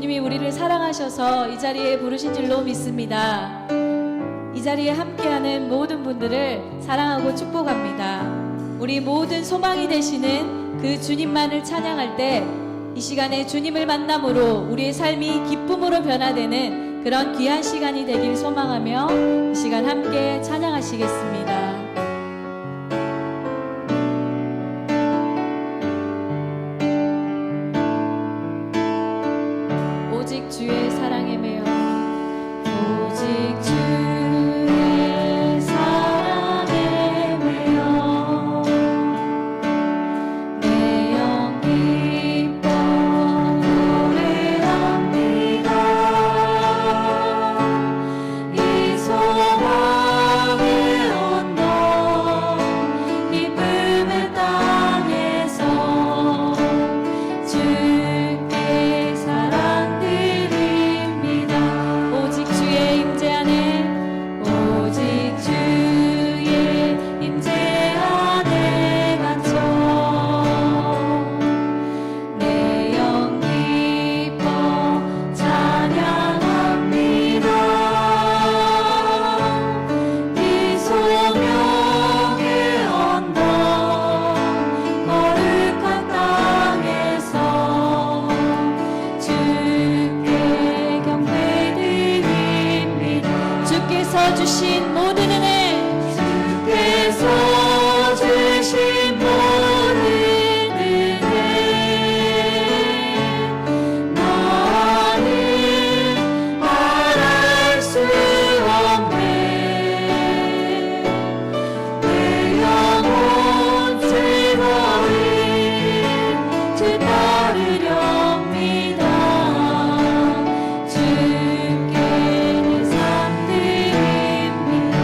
주님이 우리를 사랑하셔서 이 자리에 부르신 줄로 믿습니다. 이 자리에 함께하는 모든 분들을 사랑하고 축복합니다. 우리 모든 소망이 되시는 그 주님만을 찬양할 때 이 시간에 주님을 만남으로 우리의 삶이 기쁨으로 변화되는 그런 귀한 시간이 되길 소망하며 이 시간 함께 찬양하시겠습니다. 오직 주의 사랑에 매여 오직 주의 사랑에 매여 내 영 기뻐 노래합니다. 이 소망의 언덕 기쁨의 땅에서 주께 사랑 드립니다. 오직 주의 임재 안에 오직 주의 임재 안에 갇혀 내 영 기뻐 찬양합니다. 이 소명의 언덕 거룩한 땅에서 주께 경배드립니다. 주께서 주신 모든 은혜 주께서 주신 모든 은혜 나는 말할 수 없네. 내 영혼 즐거이 주 따르렵니다. 주께 내 삶 드립니다.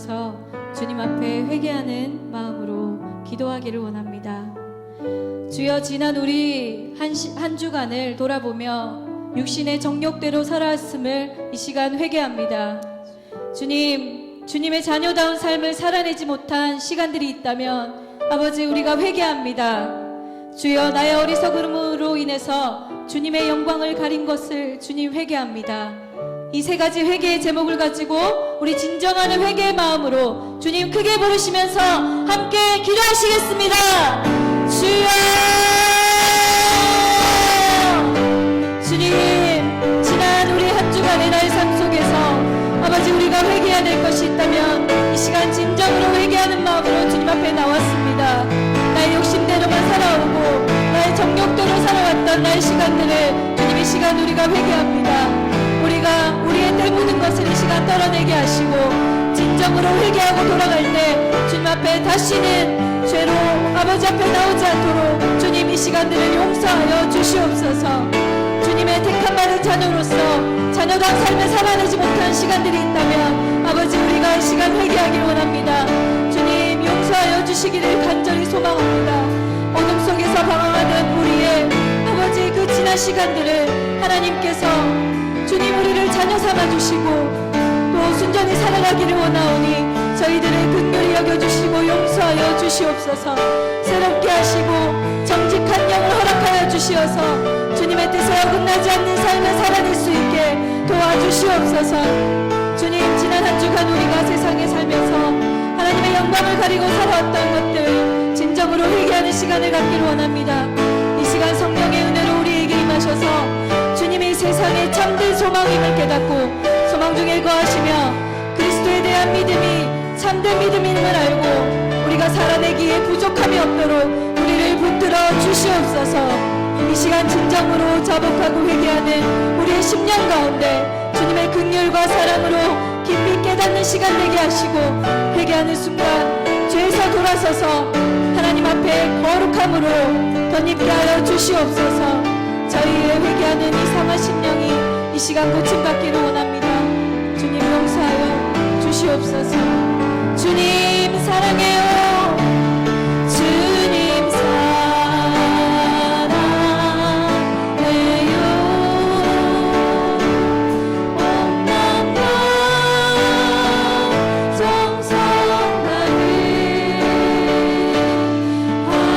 주셔서 주님 앞에 회개하는 마음으로 기도하기를 원합니다. 주여, 지난 우리 한 주간을 돌아보며 육신의 정욕대로 살아왔음을 이 시간 회개합니다. 주님, 주님의 자녀다운 삶을 살아내지 못한 시간들이 있다면 아버지, 우리가 회개합니다. 주여, 나의 어리석음으로 인해서 주님의 영광을 가린 것을 주님 회개합니다. 이 세 가지 회개의 제목을 가지고 우리 진정하는 회개의 마음으로 주님 크게 부르시면서 함께 기도하시겠습니다. 주여, 주님, 지난 우리 한 주간의 나의 삶 속에서 아버지, 우리가 회개해야 될 것이 있다면 이 시간 진정으로 회개하는 마음으로 주님 앞에 나왔습니다. 나의 욕심대로만 살아오고 나의 정욕대로 살아왔던 나의 시간들을 주님 이 시간 우리가 회개합니다. 우리가 우리의 때 묻은 것을 이 시간 떨어내게 하시고 진정으로 회개하고 돌아갈 때 주님 앞에 다시는 죄로 아버지 앞에 나오지 않도록 주님 이 시간들을 용서하여 주시옵소서. 주님의 택한 받은 자녀로서 자녀다운 삶을 살아내지 못한 시간들이 있다면 아버지, 우리가 이 시간 회개하기를 원합니다. 주님 용서하여 주시기를 간절히 소망합니다. 어둠 속에서 방황하는 우리의 아버지 그 지난 시간들을 하나님께서 주님 우리를 자녀 삼아주시고 또 순전히 살아가기를 원하오니 저희들을 긍휼히 여겨주시고 용서하여 주시옵소서. 새롭게 하시고 정직한 영을 허락하여 주시어서 주님의 뜻에 어긋나지 않는 삶을 살아낼 수 있게 도와주시옵소서. 주님, 지난 한 주간 우리가 세상에 살면서 하나님의 영광을 가리고 살아왔던 것들 진정으로 회개하는 시간을 갖기를 원합니다. 이 시간 성령의 은혜로 우리에게 임하셔서 주님이 세상의 참된 소망임을 깨닫고 소망 중에 거하시며 그리스도에 대한 믿음이 참된 믿음임을 알고 우리가 살아내기에 부족함이 없도록 우리를 붙들어 주시옵소서. 이 시간 진정으로 자복하고 회개하는 우리의 심령 가운데 주님의 긍휼과 사랑으로 깊이 깨닫는 시간 되게 하시고 회개하는 순간 죄에서 돌아서서 하나님 앞에 거룩함으로 덧입게 하여 주시옵소서. 저희의 회개하는 이 상한 심령이 이 시간 고침받기를 원합니다. 주님 용서하여 주시옵소서. 주님 사랑해요. 주님 사랑해요. 온 남과 정성 다해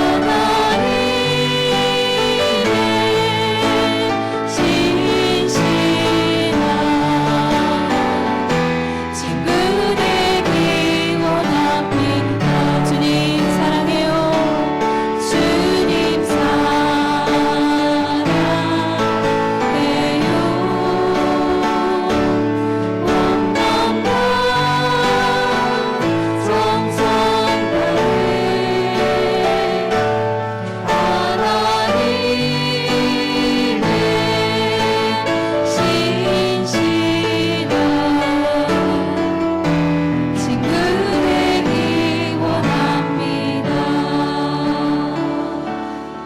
하나님의 신실한 친구 되기 원합니다. 주님 사랑해요. 주님 사랑해요. 온 남과 정성 다해 하나님의 신실한 친구 되기 원합니다.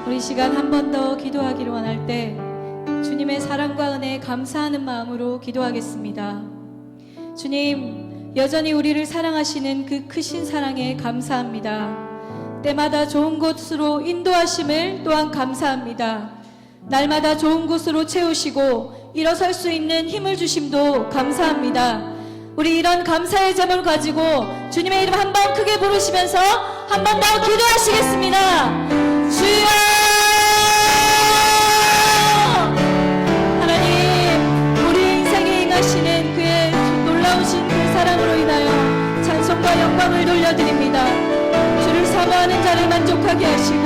우리 시간 한 번 더 기도하기를 원할 때 주님의 사랑과 은혜에 감사하는 마음으로 기도하겠습니다. 주님, 여전히 우리를 사랑하시는 그 크신 사랑에 감사합니다. 때마다 좋은 곳으로 인도하심을 또한 감사합니다. 날마다 좋은 곳으로 채우시고 일어설 수 있는 힘을 주심도 감사합니다. 우리 이런 감사의 점을 가지고 주님의 이름 한 번 크게 부르시면서 한 번 더 기도하시겠습니다. 주여! 하나님, 우리 인생에 행하시는 그의 놀라우신 그 사랑으로 인하여 찬송과 영광을 돌려드립니다. 주를 사모하는 자를 만족하게 하시고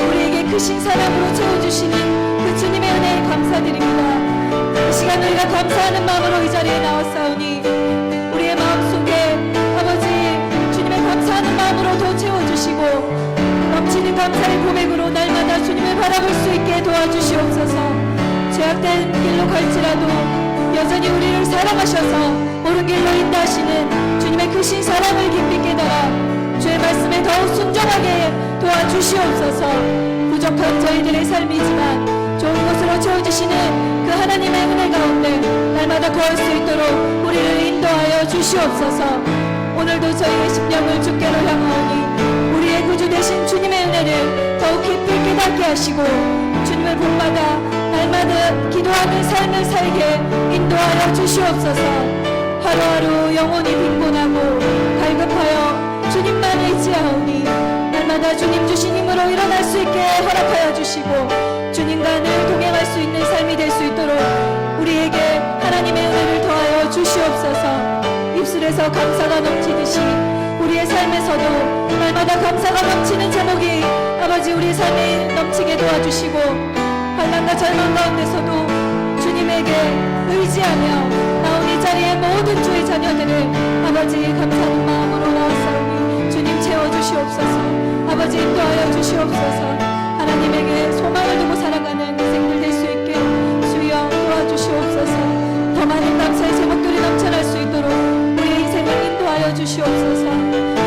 우리에게 크신 사랑으로 채워주시는 그 주님의 은혜에 감사드립니다. 이 시간 우리가 감사하는 마음으로 이 자리에 나왔사오니 우리의 마음속에 아버지 주님의 감사하는 마음으로 더 채워주시고 넘치는 감사의 고백으로 날마다 주님을 바라볼 수 있게 도와주시옵소서. 죄악된 길로 갈지라도 여전히 우리를 사랑하셔서 옳은 길로 인도하시는 주님의 크신 사랑을 깊이 깨달아 주의 말씀에 더욱 순종하게 도와주시옵소서. 부족한 저희들의 삶이지만 좋은 곳으로 채워주시는 그 하나님의 은혜 가운데 날마다 거할 수 있도록 우리를 인도하여 주시옵소서. 오늘도 저희의 심령을 주께로 향하오니 우리의 구주 되신 주님의 은혜를 더욱 깊이 깨닫게 하시고 주님을 본받아 날마다 기도하는 삶을 살게 인도하여 주시옵소서. 하루하루 영혼이 빈곤하고 갈급하여 주님만 의지하오니 날마다 주님 주신 힘으로 일어날 수 있게 허락하여 주시고 주님과 늘 동행할 수 있는 삶이 될 수 있도록 우리에게 하나님의 은혜를 더하여 주시옵소서. 입술에서 감사가 넘치듯이 우리의 삶에서도 날마다 감사가 넘치는 제목이 아버지 우리 삶에 넘치게 도와주시고 환난과 절망 가운데서도 주님에게 의지하며 나온 이 자리에 모든 주의 자녀들을 아버지 감사하는 마음으로 나왔사오니 주님 채워주시옵소서. 아버지 인도하여 주시옵소서. 하나님에게 소망을 두고 살아가는 인생들 될 수 있게 주여 도와주시옵소서. 더 많은 감사의 제목들이 넘쳐날 수 있도록 우리의 인생을 인도하여 주시옵소서.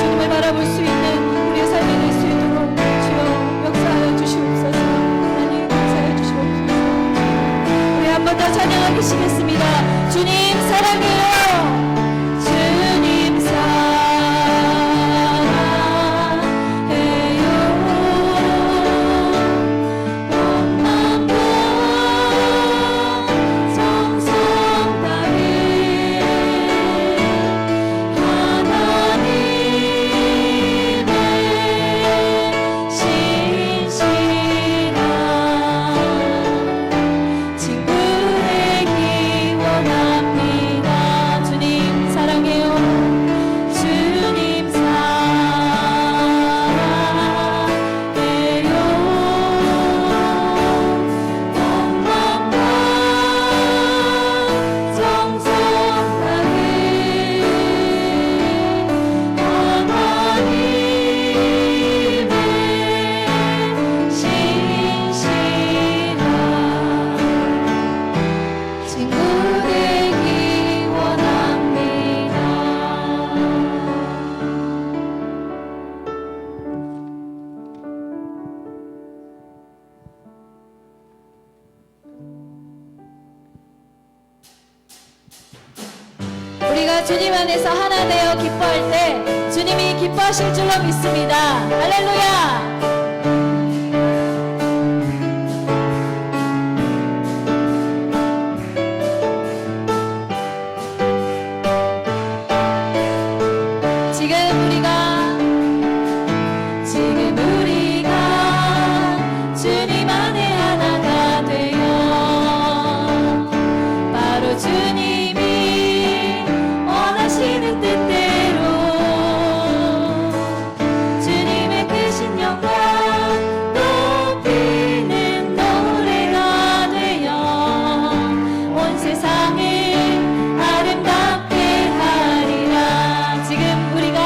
주님을 바라볼 수 있는 우리의 삶이 될 수 있도록 주여 역사하여 주시옵소서. 하나님 감사해 주시옵소서. 우리 한 번 더 찬양하기 시겠습니다. 주님 사랑해요. 주님 우리가 주님 안에서 하나 되어 기뻐할 때 주님이 기뻐하실 줄로 믿습니다. 할렐루야. 지금 우리가 주님 안에 하나가 되어 바로 주님이 원하시는 뜻대로 주님의 크신 영광 높이는 노래가 되어 온 세상을 아름답게 하리라. 지금 우리가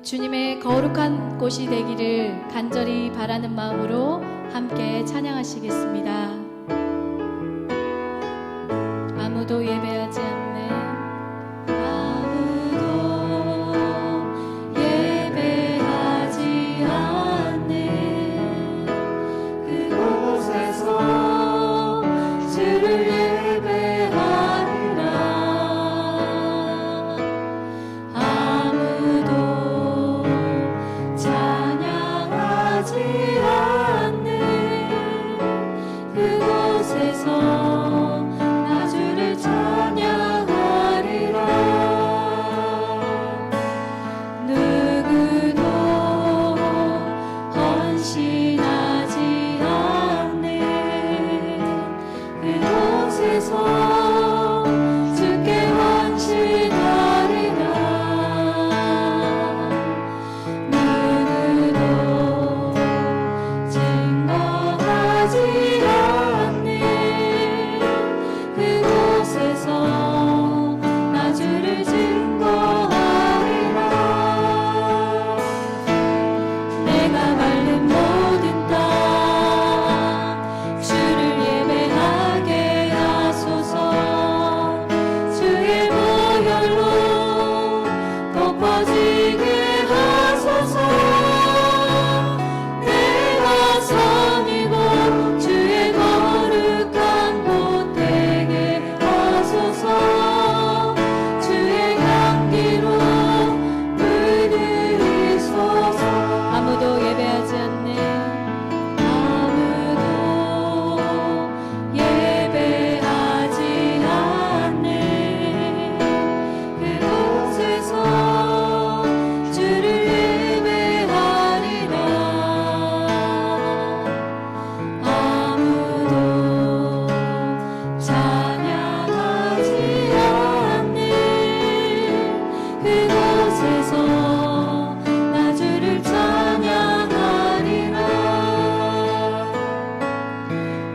주님의 거룩한 곳이 되기를 간절히 바라는 마음으로 함께 찬양하시겠습니다. 아무도 예배하지 않는 아무도 예배하지 않는 그곳에서 주를 예배하리라. 아무도 찬양하지 않는 그곳에서 나 주를 찬양하리라. 누구도 헌신하지 않는 그곳에서 주께 헌신하리라. 누구도 증거하지 않는 그곳에서 나 주를 증거하리라. 내가 밟는 모든 땅 주를 예배하게 하소서. 주의 보혈로 덮어지게 하소서. 내가 섬이고 주의 거룩한 곳 되게 하소서. 주의 향기로 물들이소서. 아무도 예배하지 않는 아무도 예배하지 않는 그곳에서 주를 예배하리라. 아무도 찬양하지 않는 그곳에서 나 주를 찬양하리라.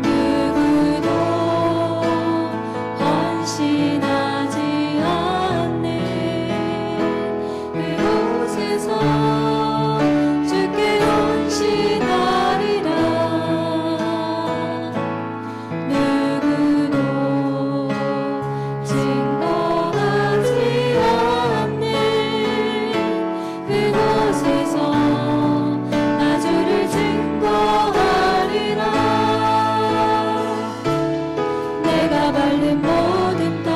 누구도 헌신하지 않는 그곳에서 주께 헌신하리라. 누구도 증거하지 않는 그곳에서 나 주를 증거하리라. 내가 밟는 모든 땅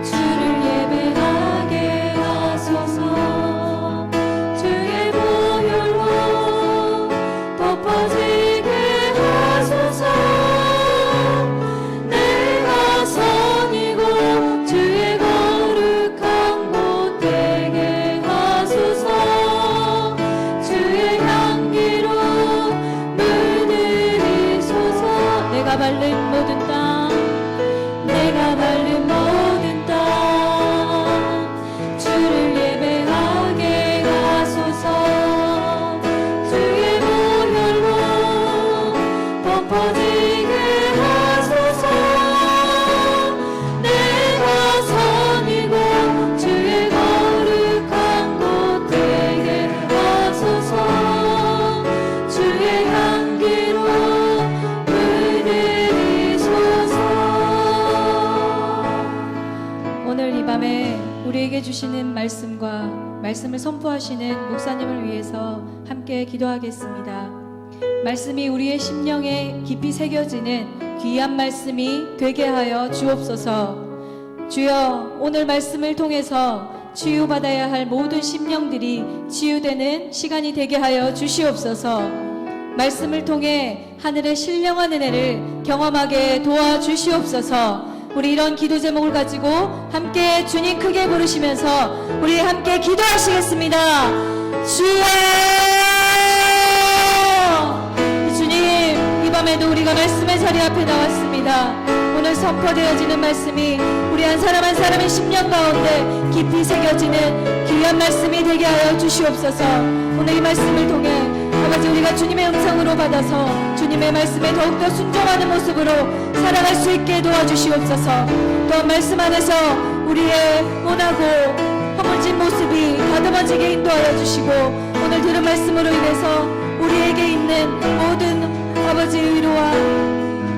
주를 예배하게 하소서. 주의 보혈로 덮어지게 하소서. 내가 성이고 주의 거룩한 곳 되게 하소서. 주의 향기로 물들이소서. 내가 밟는 모든 땅 내가 밟는 모든 땅 주를 예배하게 하소서. 주의 보혈로 덮어지게 하소서. 내가 섬이고 주의 거룩한 곳 되게 하소서. 주의 향기로 물들이소서. 오늘 이 밤에 우리에게 주시는 말씀과 말씀을 선포하시는 목사님을 위해서 함께 기도하겠습니다. 말씀이 우리의 심령에 깊이 새겨지는 귀한 말씀이 되게 하여 주옵소서. 주여, 오늘 말씀을 통해서 치유받아야 할 모든 심령들이 치유되는 시간이 되게 하여 주시옵소서. 말씀을 통해 하늘의 신령한 은혜를 경험하게 도와주시옵소서. 우리 이런 기도 제목을 가지고 함께 주님 크게 부르시면서 우리 함께 기도하시겠습니다. 주여! 주님, 이 밤에도 우리가 말씀의 자리 앞에 나왔습니다. 오늘 선포되어지는 말씀이 우리 한 사람 한 사람의 심령 가운데 깊이 새겨지는 귀한 말씀이 되게 하여 주시옵소서. 오늘 이 말씀을 통해 아버지, 우리가 주님의 음성으로 받아서 주님의 말씀에 더욱더 순종하는 모습으로 살아갈 수 있게 도와주시옵소서. 또한 말씀 안에서 우리의 원하고 허물진 모습이 가다만지게 인도하여 주시고 오늘 들은 말씀으로 인해서 우리에게 있는 모든 아버지의 위로와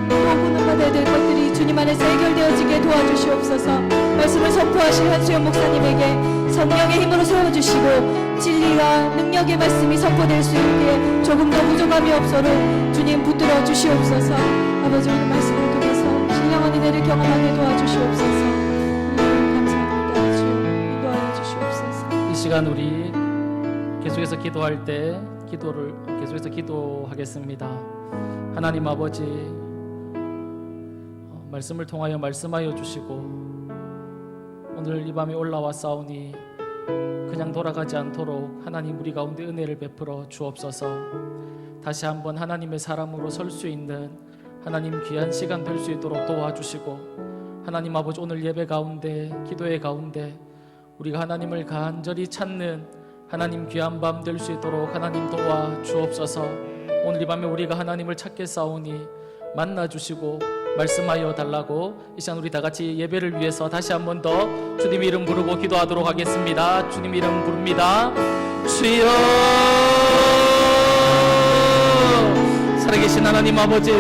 도움을 받아야 될 것들이 주님 안에서 해결되어지게 도와주시옵소서. 말씀을 선포하실 한수영 목사님에게 성령의 힘으로 세워주시고 진리와 능력의 말씀이 선포될 수 있게 조금 더 부족함이 없도록 주님 붙들어 주시옵소서. 아버지 오늘 말씀을 통해서 신령한 은혜를 경험하게 도와주시옵소서. 감사합니다. 주 인도하여 주시옵소서. 이 시간 우리 계속해서 기도할 때 계속해서 기도하겠습니다. 하나님 아버지, 말씀을 통하여 말씀하여 주시고 오늘 이 밤에 올라와 싸우니 그냥 돌아가지 않도록 하나님 우리 가운데 은혜를 베풀어 주옵소서. 다시 한번 하나님의 사람으로 설 수 있는 하나님 귀한 시간 될 수 있도록 도와주시고 하나님 아버지 오늘 예배 가운데 기도의 가운데 우리가 하나님을 간절히 찾는 하나님 귀한 밤 될 수 있도록 하나님 도와 주옵소서. 오늘 이 밤에 우리가 하나님을 찾게 싸우니 만나 주시고 말씀하여 달라고 이 시간 우리 다 같이 예배를 위해서 다시 한 번 더 주님 이름 부르고 기도하도록 하겠습니다. 주님 이름 부릅니다. 주여. 살아계신 하나님 아버지,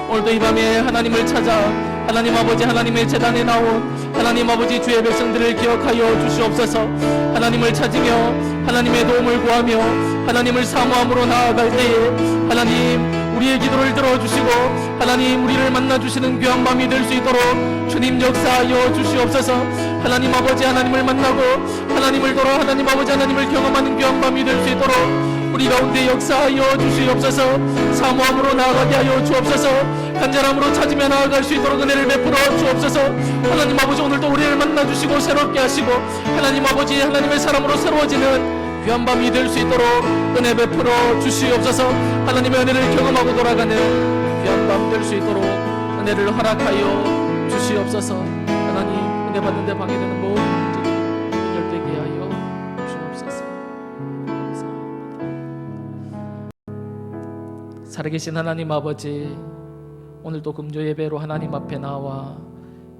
오늘도 이 밤에 하나님을 찾아 하나님 아버지 하나님의 제단에 나온 하나님 아버지 주의 백성들을 기억하여 주시옵소서. 하나님을 찾으며 하나님의 도움을 구하며 하나님을 사모함으로 나아갈 때에 하나님 우리의 기도를 들어주시고 하나님 우리를 만나주시는 귀한 밤이 될 수 있도록 주님 역사하여 주시옵소서. 하나님 아버지 하나님을 만나고 하나님을 돌아 하나님 아버지 하나님을 경험하는 귀한 밤이 될 수 있도록 우리 가운데 역사하여 주시옵소서. 사모함으로 나아가게 하여 주옵소서. 간절함으로 찾으며 나아갈 수 있도록 은혜를 베풀어 주옵소서. 하나님 아버지 오늘도 우리를 만나주시고 새롭게 하시고 하나님 아버지 하나님의 사람으로 새로워지는 귀한 밤이 될 수 있도록 은혜 베풀어 주시옵소서. 하나님의 은혜를 경험하고 돌아가는 귀한 밤 될 수 있도록 은혜를 허락하여 주시옵소서. 하나님 은혜 받는 데 방해되는 모든 문제들이 해결되게 하여 주옵소서. 감사합니다. 살아계신 하나님 아버지, 오늘도 금요 예배로 하나님 앞에 나와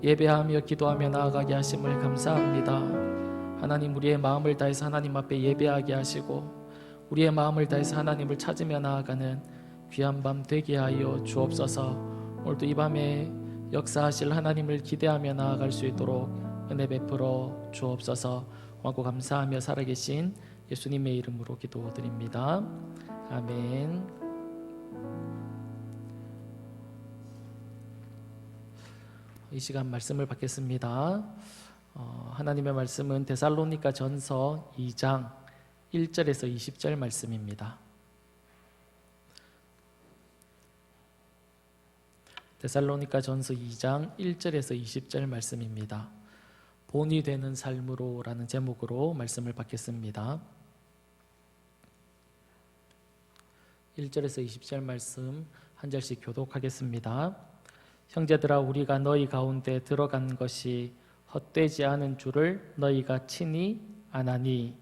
예배하며 기도하며 나아가게 하심을 감사합니다. 하나님 우리의 마음을 다해서 하나님 앞에 예배하게 하시고 우리의 마음을 다해서 하나님을 찾으며 나아가는 귀한 밤 되게 하여 주옵소서. 오늘도 이 밤에 역사하실 하나님을 기대하며 나아갈 수 있도록 은혜 베풀어 주옵소서. 고맙고 감사하며 살아계신 예수님의 이름으로 기도드립니다. 아멘. 이 시간 말씀을 받겠습니다. 하나님의 말씀은 데살로니가 전서 2장 1절에서 20절 말씀입니다. 데살로니가 전서 2장 1절에서 20절 말씀입니다. 본이 되는 삶으로 라는 제목으로 말씀을 받겠습니다. 1절에서 20절 말씀 한 절씩 교독하겠습니다. 형제들아, 우리가 너희 가운데 들어간 것이 헛되지 않은 줄을 너희가 친히 아나니,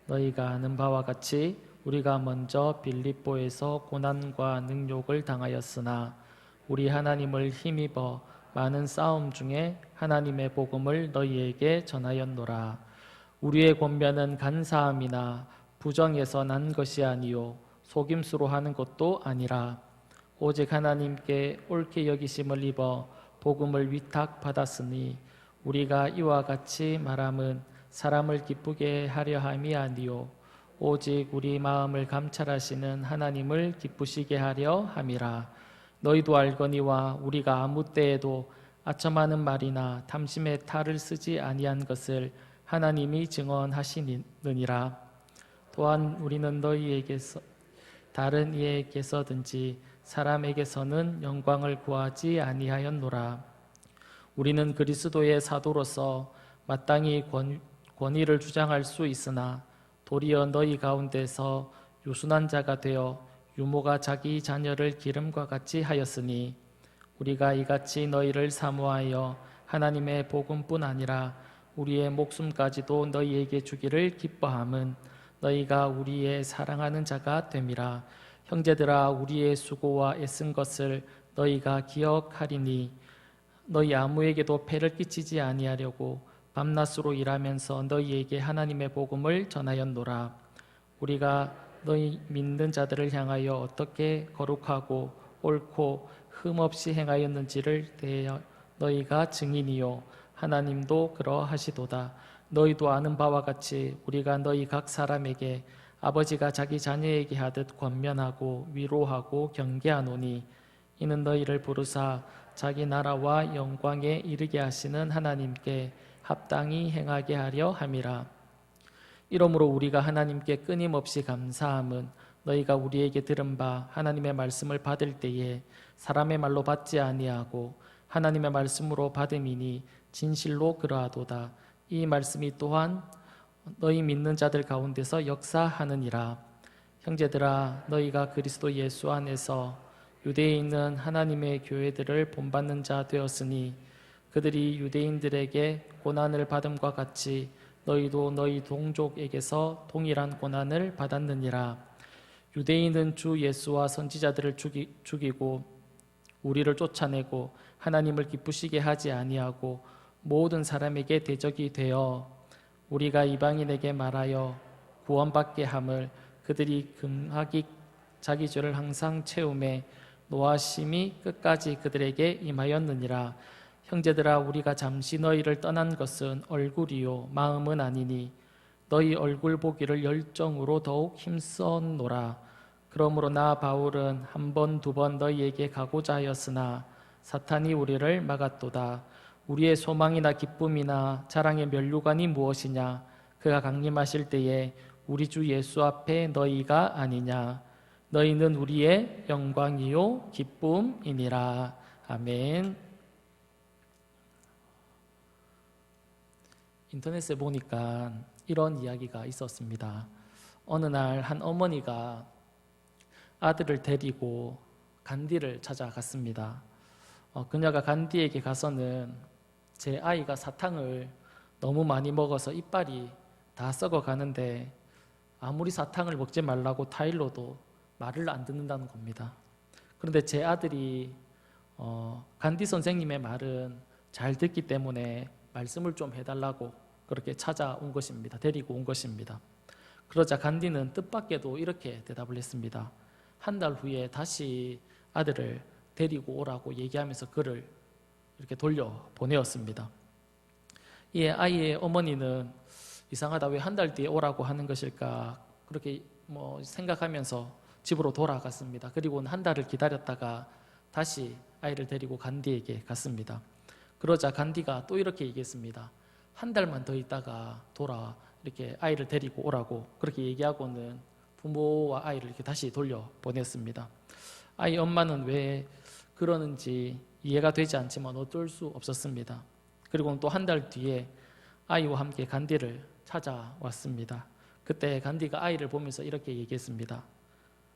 너희가 아는 바와 같이 우리가 먼저 빌립보에서 고난과 능욕을 당하였으나 우리 하나님을 힘입어 많은 싸움 중에 하나님의 복음을 너희에게 전하였노라. 우리의 권면은 간사함이나 부정에서 난 것이 아니요 속임수로 하는 것도 아니라 오직 하나님께 옳게 여기심을 입어 복음을 위탁받았으니 우리가 이와 같이 말함은 사람을 기쁘게 하려 함이 아니요 오직 우리 마음을 감찰하시는 하나님을 기쁘시게 하려 함이라. 너희도 알거니와 우리가 아무 때에도 아첨하는 말이나 탐심의 탈을 쓰지 아니한 것을 하나님이 증언하시느니라. 또한 우리는 너희에게서 다른 이에게서든지 사람에게서는 영광을 구하지 아니하였노라. 우리는 그리스도의 사도로서 마땅히 권위를 주장할 수 있으나 도리어 너희 가운데서 유순한 자가 되어 유모가 자기 자녀를 기름과 같이 하였으니 우리가 이같이 너희를 사모하여 하나님의 복음뿐 아니라 우리의 목숨까지도 너희에게 주기를 기뻐함은 너희가 우리의 사랑하는 자가 됨이라. 형제들아, 우리의 수고와 애쓴 것을 너희가 기억하리니 너희 아무에게도 폐를 끼치지 아니하려고 밤낮으로 일하면서 너희에게 하나님의 복음을 전하였노라. 우리가 너희 믿는 자들을 향하여 어떻게 거룩하고 옳고 흠없이 행하였는지를 대하여 너희가 증인이요 하나님도 그러하시도다. 너희도 아는 바와 같이 우리가 너희 각 사람에게 아버지가 자기 자녀에게 하듯 권면하고 위로하고 경계하노니 이는 너희를 부르사 자기 나라와 영광에 이르게 하시는 하나님께 합당히 행하게 하려 함이라. 이러므로 우리가 하나님께 끊임없이 감사함은 너희가 우리에게 들은 바 하나님의 말씀을 받을 때에 사람의 말로 받지 아니하고 하나님의 말씀으로 받음이니 진실로 그러하도다. 이 말씀이 또한 너희 믿는 자들 가운데서 역사하느니라. 형제들아, 너희가 그리스도 예수 안에서 유대에 있는 하나님의 교회들을 본받는 자 되었으니 그들이 유대인들에게 고난을 받음과 같이 너희도 너희 동족에게서 동일한 고난을 받았느니라. 유대인은 주 예수와 선지자들을 죽이고 우리를 쫓아내고 하나님을 기쁘시게 하지 아니하고 모든 사람에게 대적이 되어 우리가 이방인에게 말하여 구원받게 함을 그들이 금하기 자기 죄를 항상 채우매 노하심이 끝까지 그들에게 임하였느니라. 형제들아, 우리가 잠시 너희를 떠난 것은 얼굴이요 마음은 아니니 너희 얼굴 보기를 열정으로 더욱 힘썼노라. 그러므로 나 바울은 한 번, 두 번 너희에게 가고자 하였으나 사탄이 우리를 막았도다. 우리의 소망이나 기쁨이나 자랑의 면류관이 무엇이냐? 그가 강림하실 때에 우리 주 예수 앞에 너희가 아니냐? 너희는 우리의 영광이요 기쁨이니라. 아멘. 인터넷에 보니까 이런 이야기가 있었습니다. 어느 날 한 어머니가 아들을 데리고 간디를 찾아갔습니다. 그녀가 간디에게 가서는 제 아이가 사탕을 너무 많이 먹어서 이빨이 다 썩어가는데 아무리 사탕을 먹지 말라고 타일러도 말을 안 듣는다는 겁니다. 그런데 제 아들이 간디 선생님의 말은 잘 듣기 때문에 말씀을 좀 해달라고 그렇게 찾아온 것입니다. 데리고 온 것입니다. 그러자 간디는 뜻밖에도 이렇게 대답을 했습니다. 한 달 후에 다시 아들을 데리고 오라고 얘기하면서 그를 이렇게 돌려보내었습니다. 이 아이의 어머니는 이상하다, 왜 한 달 뒤에 오라고 하는 것일까 그렇게 생각하면서 집으로 돌아갔습니다. 그리고는 한 달을 기다렸다가 다시 아이를 데리고 간디에게 갔습니다. 그러자 간디가 또 이렇게 얘기했습니다. 한 달만 더 있다가 이렇게 아이를 데리고 오라고 그렇게 얘기하고는 부모와 아이를 이렇게 다시 돌려보냈습니다. 아이 엄마는 왜 그러는지 이해가 되지 않지만 어쩔 수 없었습니다. 그리고 또 한 달 뒤에 아이와 함께 간디를 찾아왔습니다. 그때 간디가 아이를 보면서 이렇게 얘기했습니다.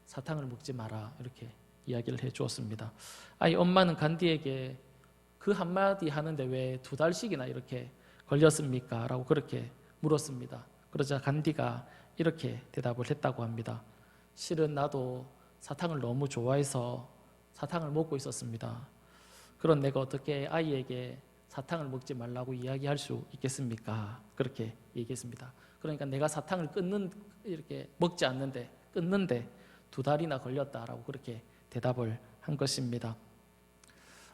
사탕을 먹지 마라, 이렇게 이야기를 해주었습니다. 아이 엄마는 간디에게 그 한마디 하는데 왜 2달씩이나 이렇게 걸렸습니까? 라고 그렇게 물었습니다. 그러자 간디가 이렇게 대답을 했다고 합니다. 실은 나도 사탕을 너무 좋아해서 사탕을 먹고 있었습니다. 그런 내가 어떻게 아이에게 사탕을 먹지 말라고 이야기할 수 있겠습니까? 그렇게 얘기했습니다. 그러니까 내가 사탕을 이렇게 먹지 않는데 끊는데 2달이나 걸렸다라고 그렇게 대답을 한 것입니다.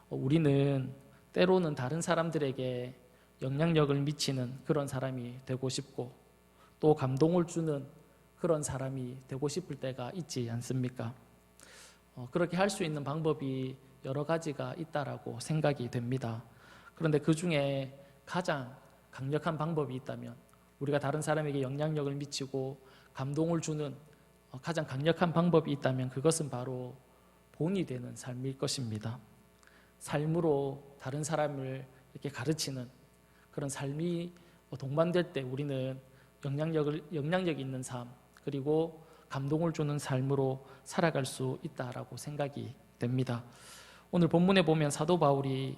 우리는 때로는 다른 사람들에게 영향력을 미치는 그런 사람이 되고 싶고 또 감동을 주는 그런 사람이 되고 싶을 때가 있지 않습니까? 그렇게 할 수 있는 방법이 여러 가지가 있다라고 생각이 됩니다. 그런데 그 중에 가장 강력한 방법이 있다면, 우리가 다른 사람에게 영향력을 미치고 감동을 주는 가장 강력한 방법이 있다면 그것은 바로 본이 되는 삶일 것입니다. 삶으로 다른 사람을 이렇게 가르치는 그런 삶이 동반될 때 우리는 영향력이 있는 삶, 그리고 감동을 주는 삶으로 살아갈 수 있다라고 생각이 됩니다. 오늘 본문에 보면 사도 바울이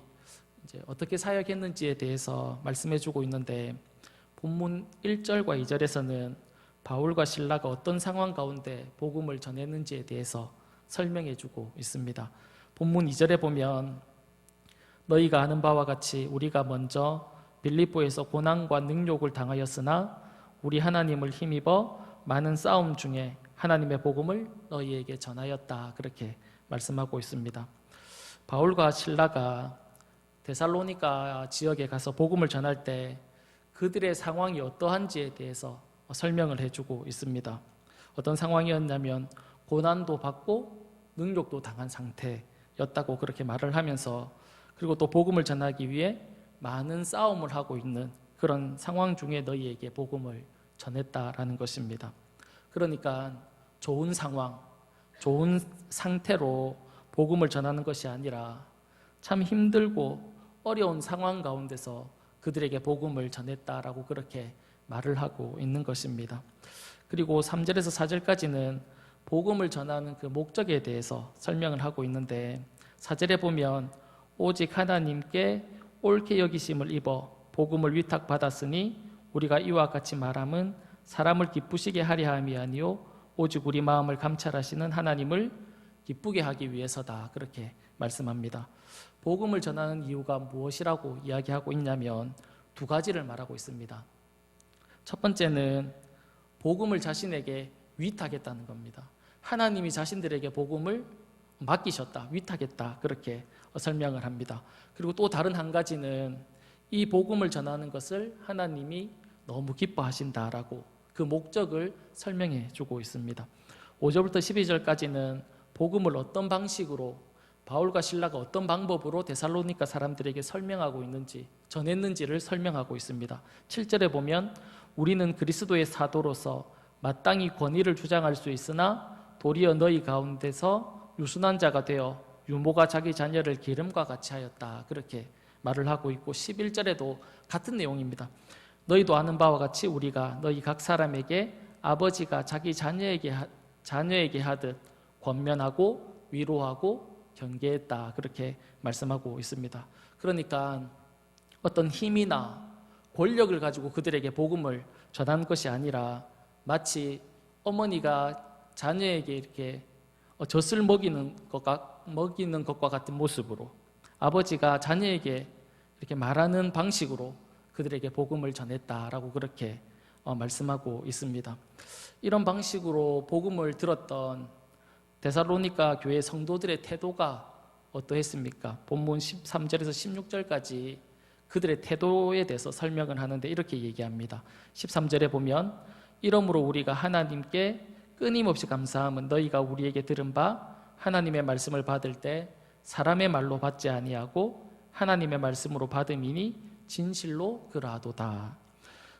이제 어떻게 사역했는지에 대해서 말씀해주고 있는데, 본문 1절과 2절에서는 바울과 실라가 어떤 상황 가운데 복음을 전했는지에 대해서 설명해주고 있습니다. 본문 2절에 보면 너희가 아는 바와 같이 우리가 먼저 빌립보에서 고난과 능욕을 당하였으나 우리 하나님을 힘입어 많은 싸움 중에 하나님의 복음을 너희에게 전하였다. 그렇게 말씀하고 있습니다. 바울과 실라가 데살로니가 지역에 가서 복음을 전할 때 그들의 상황이 어떠한지에 대해서 설명을 해주고 있습니다. 어떤 상황이었냐면 고난도 받고 능욕도 당한 상태였다고 그렇게 말을 하면서, 그리고 또 복음을 전하기 위해 많은 싸움을 하고 있는 그런 상황 중에 너희에게 복음을 전했다라는 것입니다. 그러니까 좋은 상황, 좋은 상태로 복음을 전하는 것이 아니라 참 힘들고 어려운 상황 가운데서 그들에게 복음을 전했다라고 그렇게 말을 하고 있는 것입니다. 그리고 3절에서 4절까지는 복음을 전하는 그 목적에 대해서 설명을 하고 있는데, 4절에 보면 오직 하나님께 옳게 여기심을 입어 복음을 위탁받았으니 우리가 이와 같이 말함은 사람을 기쁘시게 하려 함이 아니요 오직 우리 마음을 감찰하시는 하나님을 기쁘게 하기 위해서다. 그렇게 말씀합니다. 복음을 전하는 이유가 무엇이라고 이야기하고 있냐면 두 가지를 말하고 있습니다. 첫 번째는 복음을 자신에게 위탁했다는 겁니다. 하나님이 자신들에게 복음을 맡기셨다, 위탁했다, 그렇게 설명을 합니다. 그리고 또 다른 한 가지는 이 복음을 전하는 것을 하나님이 너무 기뻐하신다라고 그 목적을 설명해 주고 있습니다. 5절부터 12절까지는 복음을 어떤 방식으로, 바울과 실라가 어떤 방법으로 데살로니가 사람들에게 설명하고 있는지, 전했는지를 설명하고 있습니다. 7절에 보면 우리는 그리스도의 사도로서 마땅히 권위를 주장할 수 있으나 도리어 너희 가운데서 유순한 자가 되어 유모가 자기 자녀를 기름과 같이 하였다. 그렇게 말을 하고 있고, 11절에도 같은 내용입니다. 너희도 아는 바와 같이 우리가 너희 각 사람에게 아버지가 자기 자녀에게 하듯 권면하고 위로하고 경계했다. 그렇게 말씀하고 있습니다. 그러니까 어떤 힘이나 권력을 가지고 그들에게 복음을 전한 것이 아니라 마치 어머니가 자녀에게 이렇게 젖을 먹이는 것과 같은 모습으로, 아버지가 자녀에게 이렇게 말하는 방식으로 그들에게 복음을 전했다라고 그렇게 말씀하고 있습니다. 이런 방식으로 복음을 들었던 데살로니가 교회 성도들의 태도가 어떠했습니까? 본문 13절에서 16절까지 그들의 태도에 대해서 설명을 하는데 이렇게 얘기합니다. 13절에 보면 이러므로 우리가 하나님께 끊임없이 감사함은 너희가 우리에게 들은 바 하나님의 말씀을 받을 때 사람의 말로 받지 아니하고 하나님의 말씀으로 받음이니 진실로 그러하도다.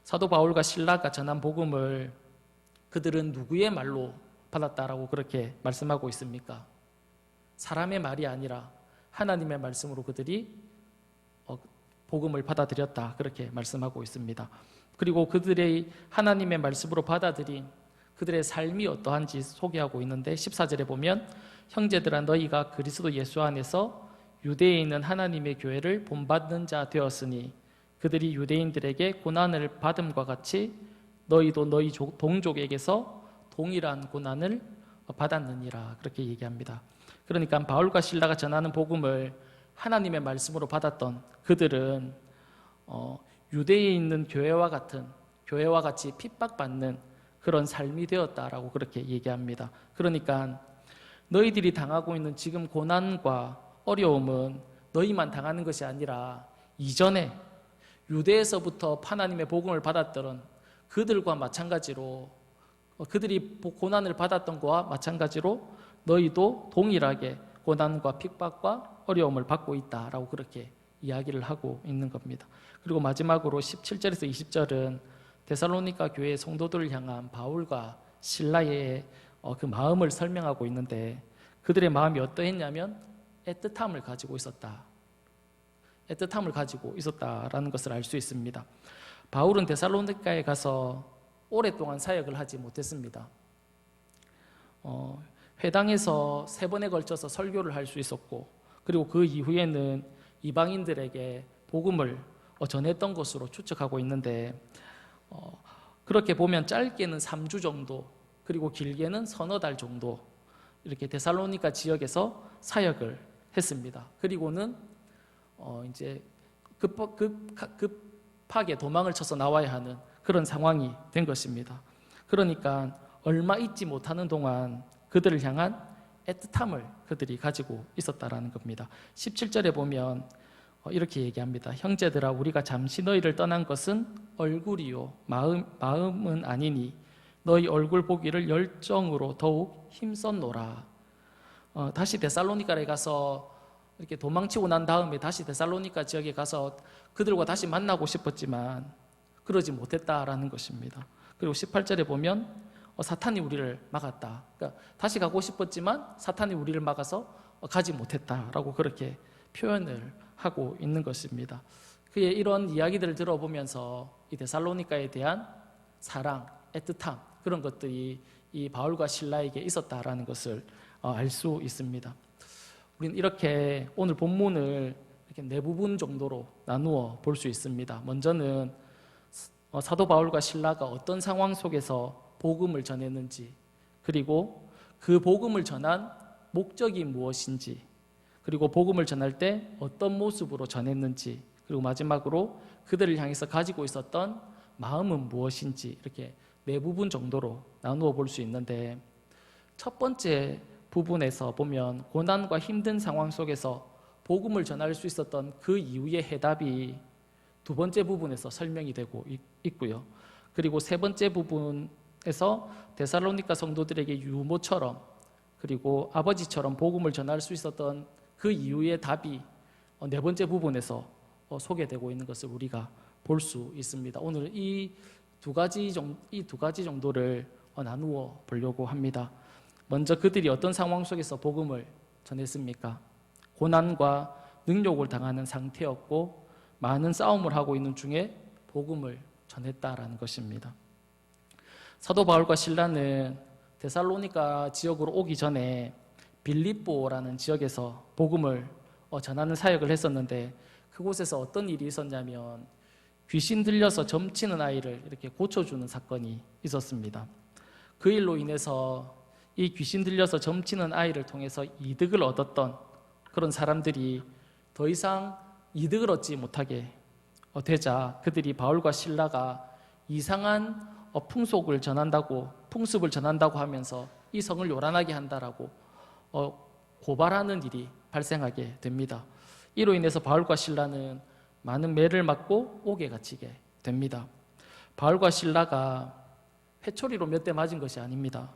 사도 바울과 실라가 전한 복음을 그들은 누구의 말로 받았다라고 그렇게 말씀하고 있습니까? 사람의 말이 아니라 하나님의 말씀으로 그들이 복음을 받아들였다, 그렇게 말씀하고 있습니다. 그리고 그들의 하나님의 말씀으로 받아들인 그들의 삶이 어떠한지 소개하고 있는데, 14절에 보면 형제들아 너희가 그리스도 예수 안에서 유대에 있는 하나님의 교회를 본받는 자 되었으니 그들이 유대인들에게 고난을 받음과 같이 너희도 너희 동족에게서 동일한 고난을 받았느니라. 그렇게 얘기합니다. 그러니까 바울과 실라가 전하는 복음을 하나님의 말씀으로 받았던 그들은 유대에 있는 교회와 같이 핍박받는 그런 삶이 되었다라고 그렇게 얘기합니다. 그러니까 너희들이 당하고 있는 지금 고난과 어려움은 너희만 당하는 것이 아니라 이전에 유대에서부터 하나님의 복음을 받았던 그들과 마찬가지로, 그들이 고난을 받았던 것과 마찬가지로 너희도 동일하게 고난과 핍박과 어려움을 받고 있다라고 그렇게 이야기를 하고 있는 겁니다. 그리고 마지막으로 17절에서 20절은 데살로니가 교회 성도들을 향한 바울과 실라의 그 마음을 설명하고 있는데, 그들의 마음이 어떠했냐면 애틋함을 가지고 있었다. 애틋함을 가지고 있었다라는 것을 알 수 있습니다. 바울은 데살로니가에 가서 오랫동안 사역을 하지 못했습니다. 회당에서 3번에 걸쳐서 설교를 할 수 있었고, 그리고 그 이후에는 이방인들에게 복음을 전했던 것으로 추측하고 있는데, 그렇게 보면 짧게는 3주 정도, 그리고 길게는 서너 달 정도 이렇게 데살로니가 지역에서 사역을 했습니다. 그리고는 이제 급하게 도망을 쳐서 나와야 하는 그런 상황이 된 것입니다. 그러니까 얼마 있지 못하는 동안 그들을 향한 애틋함을 그들이 가지고 있었다라는 겁니다. 17절에 보면 이렇게 얘기합니다. 형제들아, 우리가 잠시 너희를 떠난 것은 얼굴이요 마음은 아니니 너희 얼굴 보기를 열정으로 더욱 힘썼노라. 다시 데살로니가에 가서 이렇게 도망치고 난 다음에 다시 데살로니가 지역에 가서 그들과 다시 만나고 싶었지만 그러지 못했다라는 것입니다. 그리고 18절에 보면 사탄이 우리를 막았다. 그러니까 다시 가고 싶었지만 사탄이 우리를 막아서 가지 못했다라고 그렇게 표현을 하고 있는 것입니다. 그의 이런 이야기들을 들어보면서 이 데살로니가에 대한 사랑, 애틋함 그런 것들이 이 바울과 실라에게 있었다라는 것을 알 수 있습니다. 우리는 이렇게 오늘 본문을 이렇게 네 부분 정도로 나누어 볼 수 있습니다. 먼저는 사도 바울과 실라가 어떤 상황 속에서 복음을 전했는지, 그리고 그 복음을 전한 목적이 무엇인지, 그리고 복음을 전할 때 어떤 모습으로 전했는지, 그리고 마지막으로 그들을 향해서 가지고 있었던 마음은 무엇인지, 이렇게 네 부분 정도로 나누어 볼 수 있는데, 첫 번째 부분에서 보면 고난과 힘든 상황 속에서 복음을 전할 수 있었던 그 이유의 해답이 두 번째 부분에서 설명이 되고 있고요. 그리고 세 번째 부분에서 데살로니가 성도들에게 유모처럼, 그리고 아버지처럼 복음을 전할 수 있었던 그 이유의 답이 네 번째 부분에서 소개되고 있는 것을 우리가 볼 수 있습니다. 오늘 이 두 가지 정도를 나누어 보려고 합니다. 먼저 그들이 어떤 상황 속에서 복음을 전했습니까? 고난과 능욕을 당하는 상태였고 많은 싸움을 하고 있는 중에 복음을 전했다라는 것입니다. 사도 바울과 실라는 데살로니가 지역으로 오기 전에 빌립보라는 지역에서 복음을 전하는 사역을 했었는데, 그곳에서 어떤 일이 있었냐면 귀신 들려서 점치는 아이를 이렇게 고쳐주는 사건이 있었습니다. 그 일로 인해서 이 귀신 들려서 점치는 아이를 통해서 이득을 얻었던 그런 사람들이 더 이상 이득을 얻지 못하게 되자 그들이 바울과 실라가 이상한 풍속을 전한다고, 풍습을 전한다고 하면서 이 성을 요란하게 한다라고 고발하는 일이 발생하게 됩니다. 이로 인해서 바울과 실라는 많은 매를 맞고 옥에 갇히게 됩니다. 바울과 실라가 회초리로 몇 대 맞은 것이 아닙니다.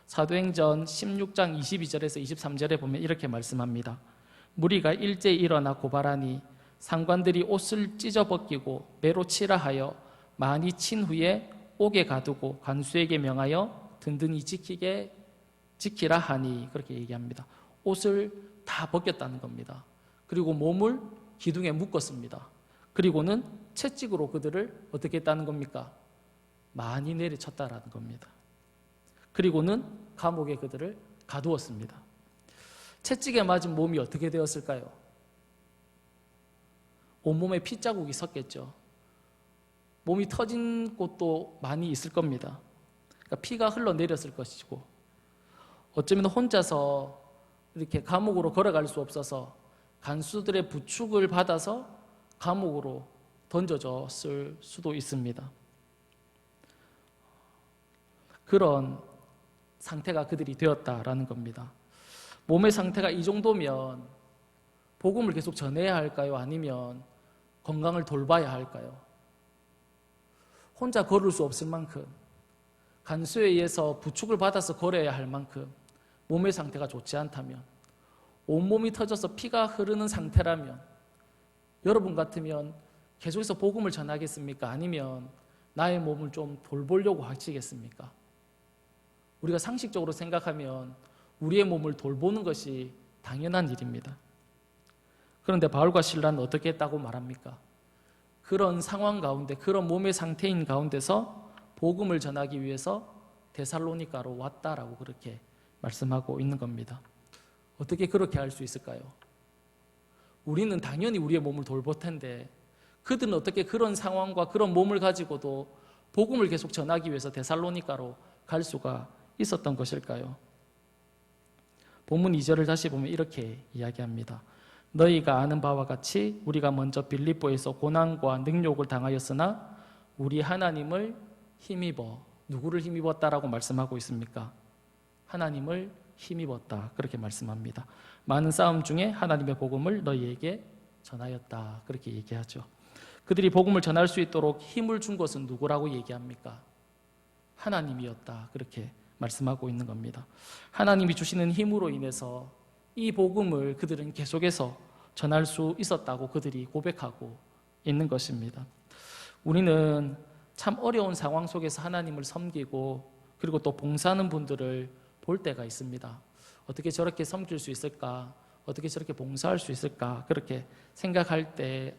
사도행전 16장 22절에서 23절에 보면 이렇게 말씀합니다. 무리가 일제히 일어나 고발하니 상관들이 옷을 찢어 벗기고 매로 치라 하여 많이 친 후에 옥에 가두고 간수에게 명하여 든든히 지키라 하니, 그렇게 얘기합니다. 옷을 다 벗겼다는 겁니다. 그리고 몸을 기둥에 묶었습니다. 그리고는 채찍으로 그들을 어떻게 했다는 겁니까? 많이 내리쳤다라는 겁니다. 그리고는 감옥에 그들을 가두었습니다. 채찍에 맞은 몸이 어떻게 되었을까요? 온몸에 피자국이 섰겠죠. 몸이 터진 곳도 많이 있을 겁니다. 그러니까 피가 흘러내렸을 것이고, 어쩌면 혼자서 이렇게 감옥으로 걸어갈 수 없어서 간수들의 부축을 받아서 감옥으로 던져졌을 수도 있습니다. 그런 상태가 그들이 되었다라는 겁니다. 몸의 상태가 이 정도면 복음을 계속 전해야 할까요? 아니면 건강을 돌봐야 할까요? 혼자 걸을 수 없을 만큼, 간수에 의해서 부축을 받아서 걸어야 할 만큼 몸의 상태가 좋지 않다면, 온몸이 터져서 피가 흐르는 상태라면 여러분 같으면 계속해서 복음을 전하겠습니까? 아니면 나의 몸을 좀 돌보려고 하시겠습니까? 우리가 상식적으로 생각하면 우리의 몸을 돌보는 것이 당연한 일입니다. 그런데 바울과 실라는 어떻게 했다고 말합니까? 그런 상황 가운데, 그런 몸의 상태인 가운데서 복음을 전하기 위해서 데살로니가로 왔다라고 그렇게 말씀하고 있는 겁니다. 어떻게 그렇게 할 수 있을까요? 우리는 당연히 우리의 몸을 돌볼 텐데 그들은 어떻게 그런 상황과 그런 몸을 가지고도 복음을 계속 전하기 위해서 데살로니가로 갈 수가 있었던 것일까요? 본문 2절을 다시 보면 이렇게 이야기합니다. 너희가 아는 바와 같이 우리가 먼저 빌립보에서 고난과 능욕을 당하였으나 우리 하나님을 힘입어. 누구를 힘입었다라고 말씀하고 있습니까? 하나님을 힘입었다. 그렇게 말씀합니다. 많은 싸움 중에 하나님의 복음을 너희에게 전하였다. 그렇게 얘기하죠. 그들이 복음을 전할 수 있도록 힘을 준 것은 누구라고 얘기합니까? 하나님이었다. 그렇게 말씀하고 있는 겁니다. 하나님이 주시는 힘으로 인해서 이 복음을 그들은 계속해서 전할 수 있었다고 그들이 고백하고 있는 것입니다. 우리는 참 어려운 상황 속에서 하나님을 섬기고 그리고 또 봉사하는 분들을 볼 때가 있습니다. 어떻게 저렇게 섬길 수 있을까? 어떻게 저렇게 봉사할 수 있을까? 그렇게 생각을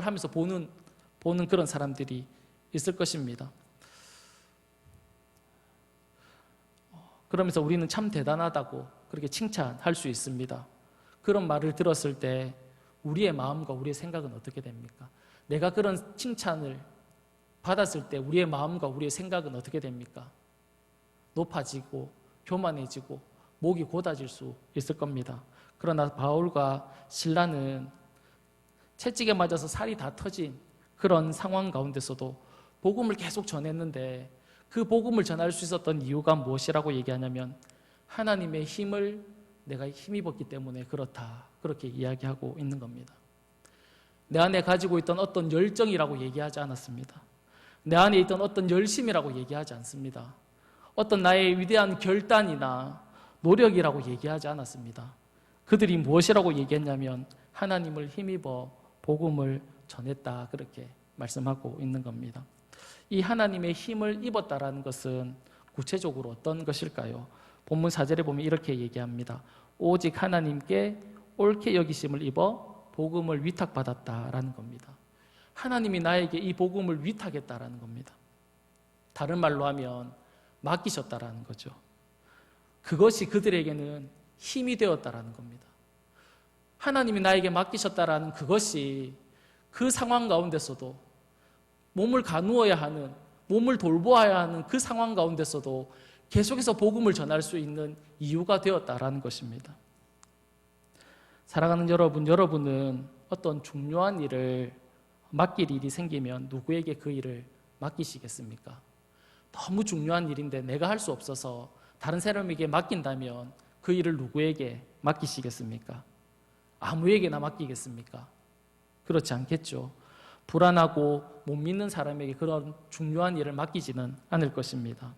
하면서 보는 그런 사람들이 있을 것입니다. 그러면서 우리는 참 대단하다고 그렇게 칭찬할 수 있습니다. 그런 말을 들었을 때 우리의 마음과 우리의 생각은 어떻게 됩니까? 내가 그런 칭찬을 받았을 때 우리의 마음과 우리의 생각은 어떻게 됩니까? 높아지고 교만해지고 목이 곧아질 수 있을 겁니다. 그러나 바울과 실라는 채찍에 맞아서 살이 다 터진 그런 상황 가운데서도 복음을 계속 전했는데 그 복음을 전할 수 있었던 이유가 무엇이라고 얘기하냐면 하나님의 힘을 내가 힘입었기 때문에 그렇다. 그렇게 이야기하고 있는 겁니다. 내 안에 가지고 있던 어떤 열정이라고 얘기하지 않았습니다. 내 안에 있던 어떤 열심이라고 얘기하지 않습니다. 어떤 나의 위대한 결단이나 노력이라고 얘기하지 않았습니다. 그들이 무엇이라고 얘기했냐면 하나님을 힘입어 복음을 전했다. 그렇게 말씀하고 있는 겁니다. 이 하나님의 힘을 입었다라는 것은 구체적으로 어떤 것일까요? 본문 4절에 보면 이렇게 얘기합니다. 오직 하나님께 옳게 여기심을 입어 복음을 위탁받았다라는 겁니다. 하나님이 나에게 이 복음을 위탁했다라는 겁니다. 다른 말로 하면 맡기셨다라는 거죠. 그것이 그들에게는 힘이 되었다라는 겁니다. 하나님이 나에게 맡기셨다라는 그것이 그 상황 가운데서도 몸을 가누어야 하는, 몸을 돌보아야 하는 그 상황 가운데서도 계속해서 복음을 전할 수 있는 이유가 되었다라는 것입니다. 사랑하는 여러분, 여러분은 어떤 중요한 일을 맡길 일이 생기면 누구에게 그 일을 맡기시겠습니까? 너무 중요한 일인데 내가 할 수 없어서 다른 사람에게 맡긴다면 그 일을 누구에게 맡기시겠습니까? 아무에게나 맡기겠습니까? 그렇지 않겠죠. 불안하고 못 믿는 사람에게 그런 중요한 일을 맡기지는 않을 것입니다.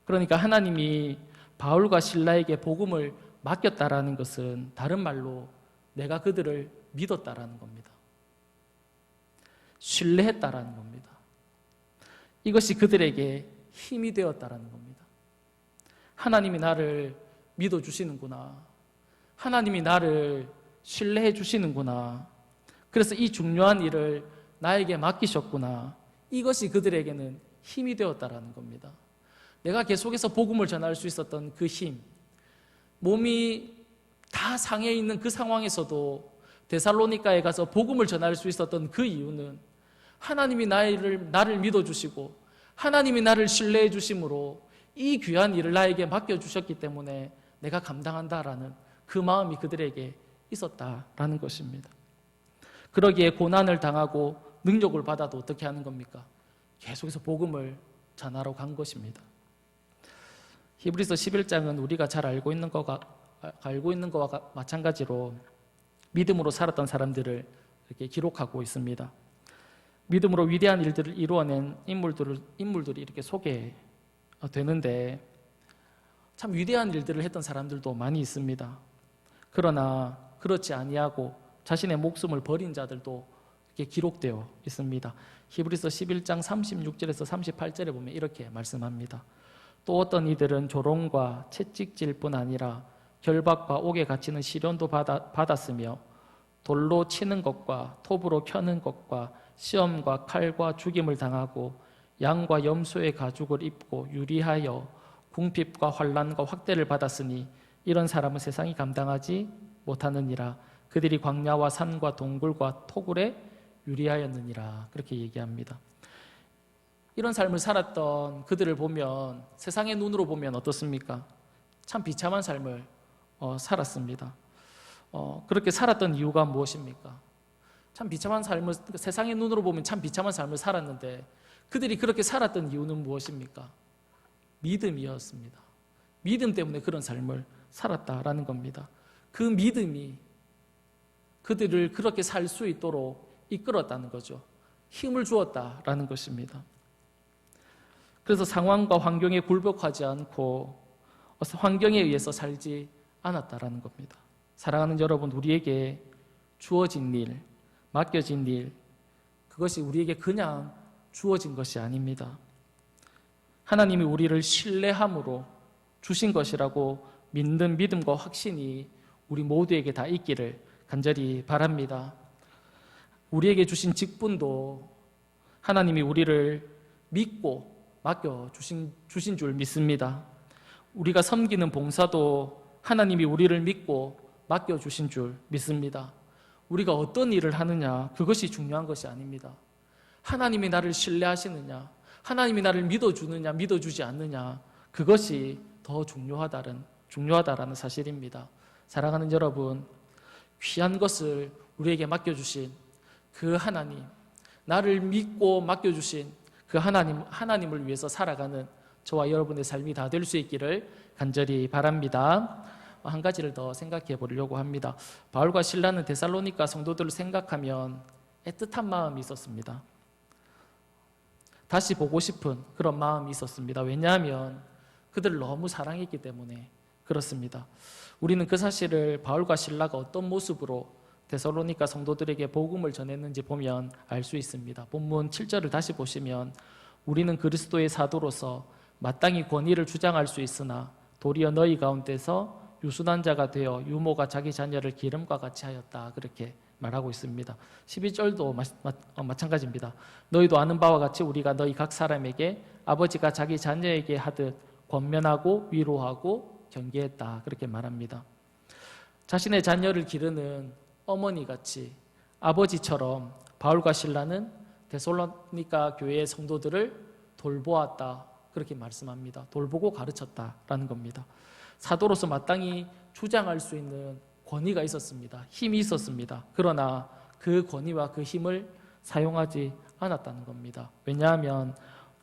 그러니까 하나님이 바울과 실라에게 복음을 맡겼다라는 것은 다른 말로 내가 그들을 믿었다라는 겁니다. 신뢰했다라는 겁니다. 이것이 그들에게 힘이 되었다라는 겁니다. 하나님이 나를 믿어주시는구나. 하나님이 나를 신뢰해 주시는구나. 그래서 이 중요한 일을 나에게 맡기셨구나. 이것이 그들에게는 힘이 되었다라는 겁니다. 내가 계속해서 복음을 전할 수 있었던 그 힘, 몸이 다 상해 있는 그 상황에서도 데살로니가에 가서 복음을 전할 수 있었던 그 이유는 하나님이 나를 믿어주시고 하나님이 나를 신뢰해 주심으로 이 귀한 일을 나에게 맡겨주셨기 때문에 내가 감당한다라는 그 마음이 그들에게 있었다라는 것입니다. 그러기에 고난을 당하고 능력을 받아도 어떻게 하는 겁니까? 계속해서 복음을 전하러 간 것입니다. 히브리서 11장은 우리가 잘 알고 있는 것과 마찬가지로 믿음으로 살았던 사람들을 이렇게 기록하고 있습니다. 믿음으로 위대한 일들을 이루어낸 인물들이 이렇게 소개되는데 참 위대한 일들을 했던 사람들도 많이 있습니다. 그러나 그렇지 아니하고 자신의 목숨을 버린 자들도 이렇게 기록되어 있습니다. 히브리서 11장 36절에서 38절에 보면 이렇게 말씀합니다. 또 어떤 이들은 조롱과 채찍질뿐 아니라 결박과 옥에 갇히는 시련도 받았으며 돌로 치는 것과 톱으로 켜는 것과 시험과 칼과 죽임을 당하고 양과 염소의 가죽을 입고 유리하여 궁핍과 환난과 확대를 받았으니 이런 사람은 세상이 감당하지 못하느니라. 그들이 광야와 산과 동굴과 토굴에 유리하였느니라. 그렇게 얘기합니다. 이런 삶을 살았던 그들을 보면 세상의 눈으로 보면 어떻습니까? 참 비참한 삶을 살았습니다. 그렇게 살았던 이유가 무엇입니까? 참 비참한 삶을, 세상의 눈으로 보면 참 비참한 삶을 살았는데 그들이 그렇게 살았던 이유는 무엇입니까? 믿음이었습니다. 믿음 때문에 그런 삶을 살았다라는 겁니다. 그 믿음이 그들을 그렇게 살 수 있도록 이끌었다는 거죠. 힘을 주었다라는 것입니다. 그래서 상황과 환경에 굴복하지 않고 환경에 의해서 살지 않았다라는 겁니다. 사랑하는 여러분, 우리에게 주어진 일, 맡겨진 일, 그것이 우리에게 그냥 주어진 것이 아닙니다. 하나님이 우리를 신뢰함으로 주신 것이라고 믿는 믿음과 확신이 우리 모두에게 다 있기를 간절히 바랍니다. 우리에게 주신 직분도 하나님이 우리를 믿고 맡겨 주신 줄 믿습니다. 우리가 섬기는 봉사도 하나님이 우리를 믿고 맡겨 주신 줄 믿습니다. 우리가 어떤 일을 하느냐, 그것이 중요한 것이 아닙니다. 하나님이 나를 신뢰하시느냐, 하나님이 나를 믿어주느냐, 믿어주지 않느냐, 그것이 더 중요하다라는 사실입니다. 사랑하는 여러분, 귀한 것을 우리에게 맡겨주신 그 하나님, 나를 믿고 맡겨주신 그 하나님을 위해서 살아가는 저와 여러분의 삶이 다 될 수 있기를 간절히 바랍니다. 한 가지를 더 생각해 보려고 합니다. 바울과 실라는 데살로니가 성도들을 생각하면 애틋한 마음이 있었습니다. 다시 보고 싶은 그런 마음이 있었습니다. 왜냐하면 그들을 너무 사랑했기 때문에 그렇습니다. 우리는 그 사실을 바울과 실라가 어떤 모습으로 데살로니가 성도들에게 복음을 전했는지 보면 알 수 있습니다. 본문 7절을 다시 보시면 우리는 그리스도의 사도로서 마땅히 권위를 주장할 수 있으나 도리어 너희 가운데서 유순한 자가 되어 유모가 자기 자녀를 기름과 같이 하였다, 그렇게 말하고 있습니다. 12절도 마찬가지입니다. 너희도 아는 바와 같이 우리가 너희 각 사람에게 아버지가 자기 자녀에게 하듯 권면하고 위로하고 경계했다, 그렇게 말합니다. 자신의 자녀를 기르는 어머니같이 아버지처럼 바울과 실라는 데살로니가 교회의 성도들을 돌보았다, 그렇게 말씀합니다. 돌보고 가르쳤다라는 겁니다. 사도로서 마땅히 주장할 수 있는 권위가 있었습니다. 힘이 있었습니다. 그러나 그 권위와 그 힘을 사용하지 않았다는 겁니다. 왜냐하면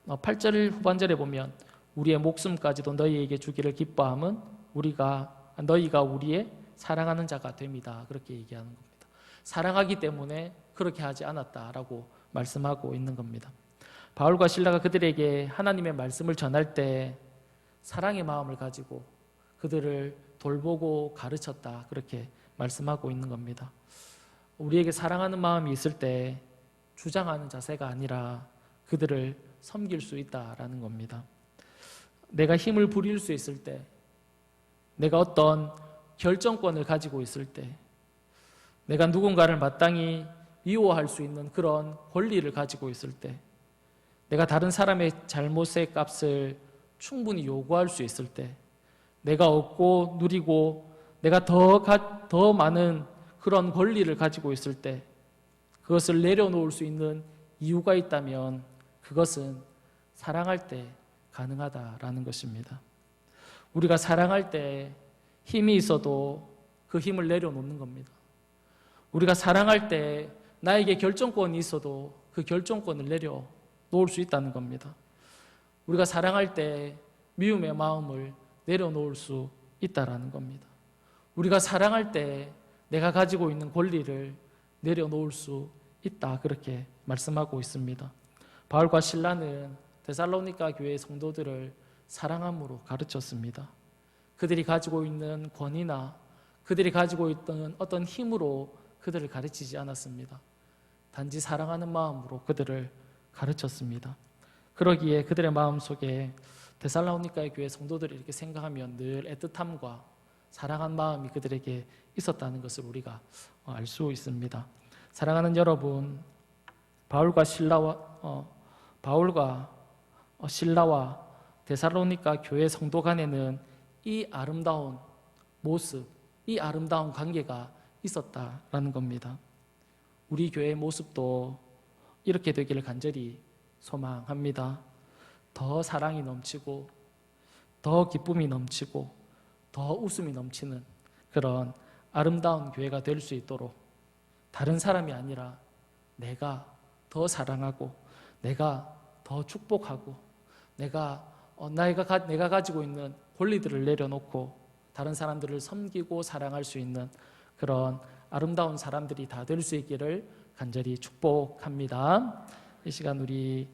8절 후반절에 보면 우리의 목숨까지도 너희에게 주기를 기뻐함은 너희가 우리의 사랑하는 자가 됩니다, 그렇게 얘기하는 겁니다. 사랑하기 때문에 그렇게 하지 않았다라고 말씀하고 있는 겁니다. 바울과 실라가 그들에게 하나님의 말씀을 전할 때 사랑의 마음을 가지고 그들을 돌보고 가르쳤다, 그렇게 말씀하고 있는 겁니다. 우리에게 사랑하는 마음이 있을 때 주장하는 자세가 아니라 그들을 섬길 수 있다라는 겁니다. 내가 힘을 부릴 수 있을 때, 내가 어떤 결정권을 가지고 있을 때, 내가 누군가를 마땅히 미워할 수 있는 그런 권리를 가지고 있을 때, 내가 다른 사람의 잘못의 값을 충분히 요구할 수 있을 때, 내가 얻고 누리고 내가 더 많은 그런 권리를 가지고 있을 때 그것을 내려놓을 수 있는 이유가 있다면 그것은 사랑할 때 가능하다라는 것입니다. 우리가 사랑할 때 힘이 있어도 그 힘을 내려놓는 겁니다. 우리가 사랑할 때 나에게 결정권이 있어도 그 결정권을 내려놓을 수 있다는 겁니다. 우리가 사랑할 때 미움의 마음을 내려놓을 수 있다라는 겁니다. 우리가 사랑할 때 내가 가지고 있는 권리를 내려놓을 수 있다, 그렇게 말씀하고 있습니다. 바울과 실라는 데살로니가 교회의 성도들을 사랑함으로 가르쳤습니다. 그들이 가지고 있는 권위나 그들이 가지고 있던 어떤 힘으로 그들을 가르치지 않았습니다. 단지 사랑하는 마음으로 그들을 가르쳤습니다. 그러기에 그들의 마음속에 데살로니가의 교회 성도들이 이렇게 생각하면 늘 애틋함과 사랑한 마음이 그들에게 있었다는 것을 우리가 알 수 있습니다. 사랑하는 여러분, 바울과 실라와 데살로니가 교회 성도 간에는 이 아름다운 모습, 이 아름다운 관계가 있었다라는 겁니다. 우리 교회의 모습도 이렇게 되기를 간절히 소망합니다. 더 사랑이 넘치고 더 기쁨이 넘치고 더 웃음이 넘치는 그런 아름다운 교회가 될 수 있도록 다른 사람이 아니라 내가 더 사랑하고 내가 더 축복하고 내가 가지고 있는 권리들을 내려놓고 다른 사람들을 섬기고 사랑할 수 있는 그런 아름다운 사람들이 다 될 수 있기를 간절히 축복합니다. 이 시간 우리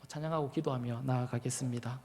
찬양하고 기도하며 나아가겠습니다.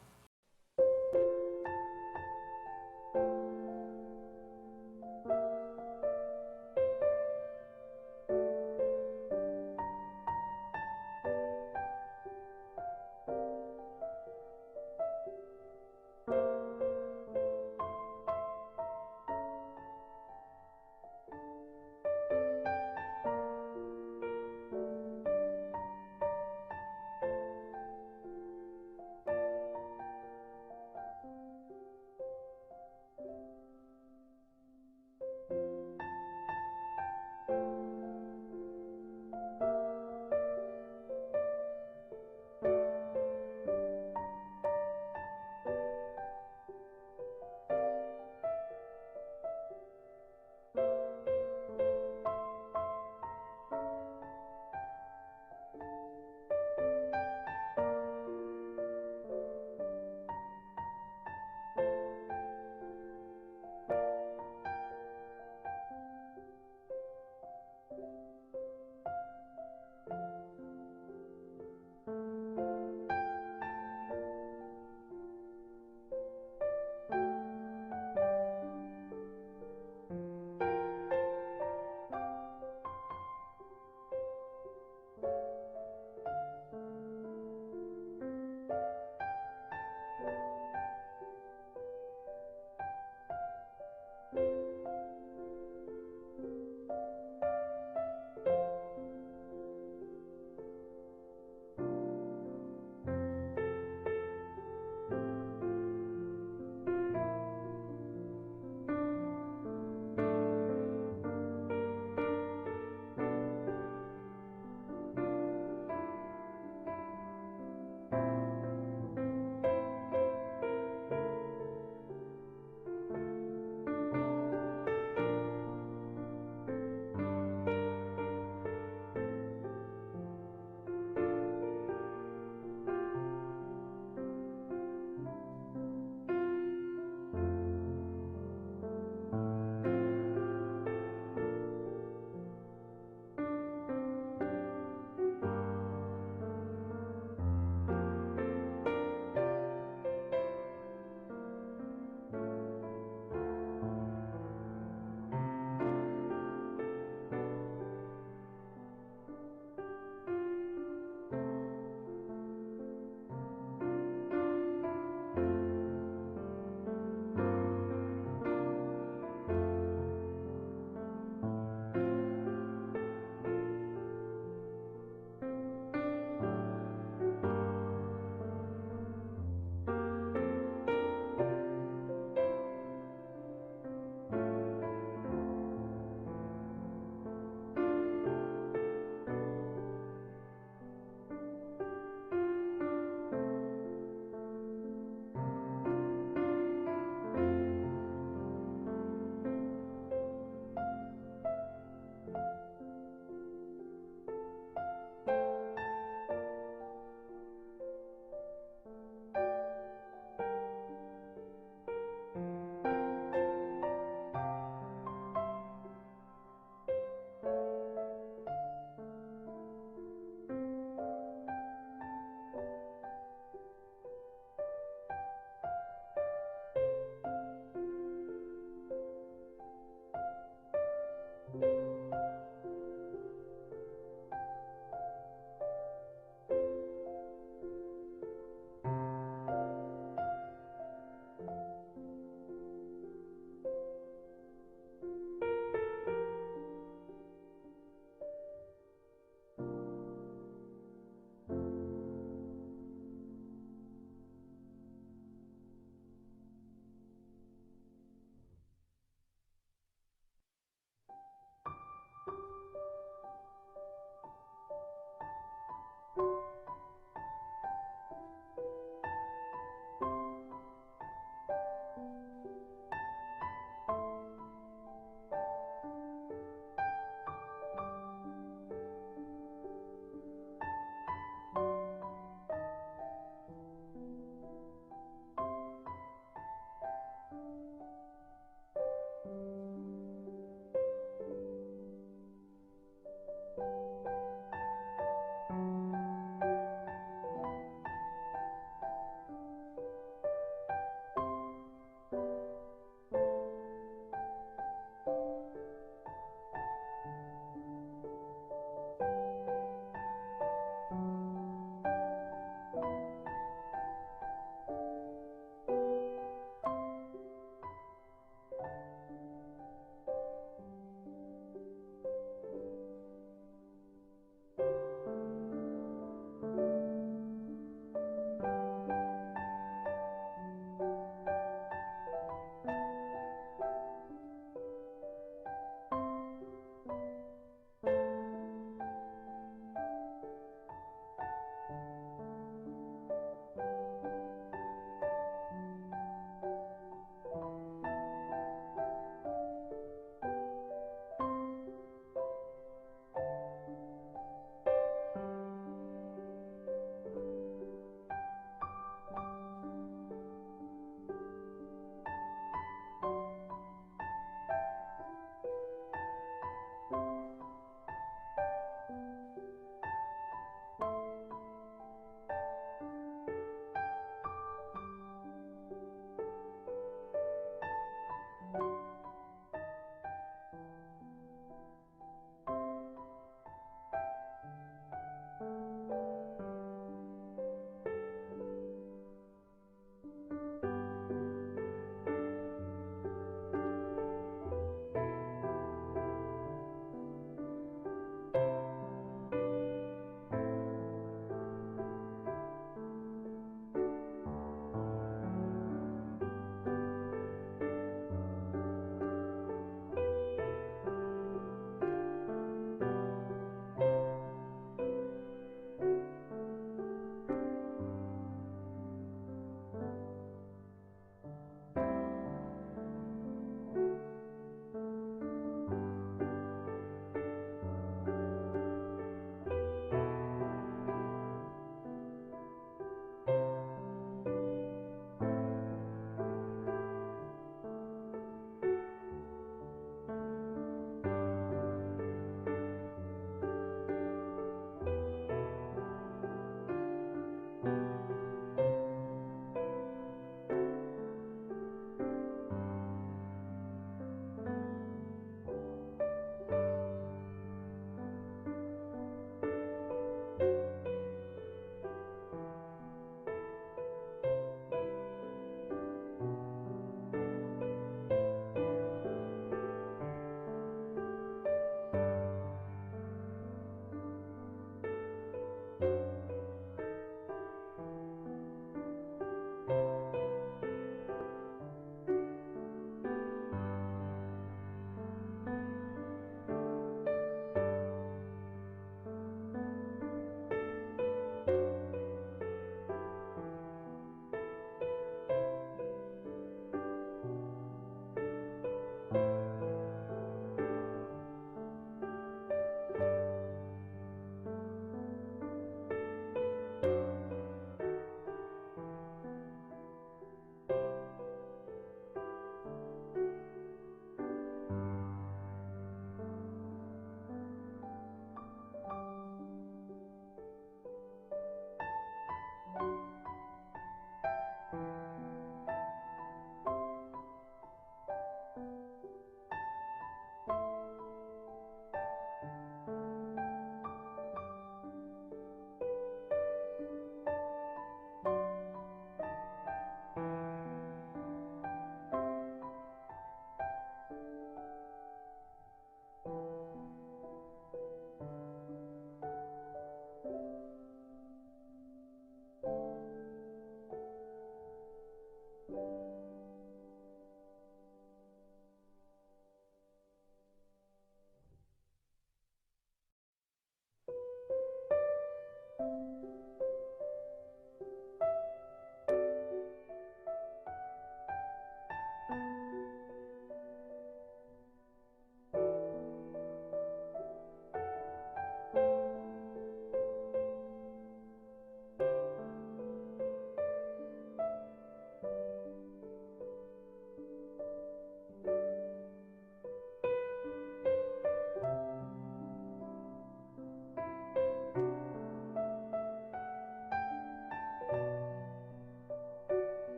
주